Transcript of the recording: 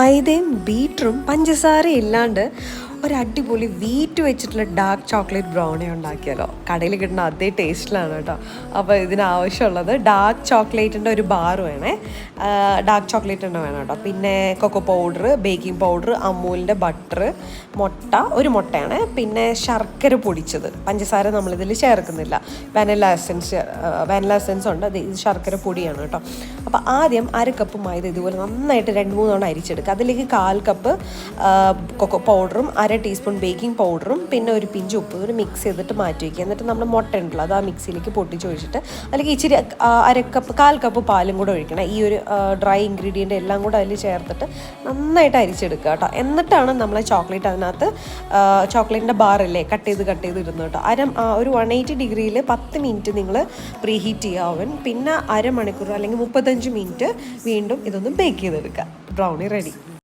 മൈദയും ബീറ്ററും പഞ്ചസാരയും ഇല്ലാണ്ട് ഒരു അടിപൊളി വീറ്റ് വെച്ചിട്ടുള്ള ഡാർക്ക് ചോക്ലേറ്റ് ബ്രൗണി ഉണ്ടാക്കിയാലോ. കടയിൽ കിട്ടുന്ന അതേ ടേസ്റ്റിലാണ് കേട്ടോ. അപ്പോൾ ഇതിനാവശ്യമുള്ളത് ഡാർക്ക് ചോക്ലേറ്റിൻ്റെ ഒരു ബാർ വേണേ, ഡാർക്ക് ചോക്ലേറ്റ് തന്നെ വേണം കേട്ടോ. പിന്നെ കൊക്കോ പൗഡർ, ബേക്കിംഗ് പൗഡർ, അമൂലിൻ്റെ ബട്ടർ, മുട്ട, ഒരു മുട്ടയാണ്, പിന്നെ ശർക്കര പൊടിച്ചത്. പഞ്ചസാര നമ്മളിതിൽ ചേർക്കുന്നില്ല. വാനില എസൻസ് ഉണ്ട്, അത് ഇത് ശർക്കര പൊടിയാണ് കേട്ടോ. അപ്പോൾ ആദ്യം 1/2 കപ്പ് മൈദ ഇതുപോലെ നന്നായിട്ട് 2-3 തവണ അരിച്ചെടുക്കുക. അതിലേക്ക് 1/4 കപ്പ് കൊക്കോ പൗഡറും 1/2 ടീസ്പൂൺ ബേക്കിംഗ് പൗഡറും പിന്നെ ഒരു പിഞ്ച് ഉപ്പ് ഒരു മിക്സ് ചെയ്തിട്ട് മാറ്റി വയ്ക്കുക. എന്നിട്ട് നമ്മൾ മുട്ട ഉണ്ടല്ലോ അത് ആ മിക്സിയിലേക്ക് പൊട്ടിച്ചൊഴിച്ചിട്ട് അതിലേക്ക് ഇച്ചിരി 1/4 കപ്പ് പാലും കൂടെ ഒഴിക്കണം. ഈ ഒരു ഡ്രൈ ഇൻഗ്രീഡിയൻ്റ് എല്ലാം കൂടെ അതിൽ ചേർത്തിട്ട് നന്നായിട്ട് അരിച്ചെടുക്കുക കേട്ടോ. എന്നിട്ടാണ് നമ്മൾ ചോക്ലേറ്റ് അതിനകത്ത് ചോക്ലേറ്റിൻ്റെ ബാറില്ലേ കട്ട് ചെയ്ത് ഇടുന്നത് കേട്ടോ. ഒരു 180 ഡിഗ്രിയിൽ 10 മിനിറ്റ് നിങ്ങൾ പ്രീ ഹീറ്റ് ചെയ്യാവൻ, പിന്നെ അരമണിക്കൂർ അല്ലെങ്കിൽ 35 മിനിറ്റ് വീണ്ടും ഇതൊന്ന് ബേക്ക് ചെയ്തെടുക്കുക. Brownie ready.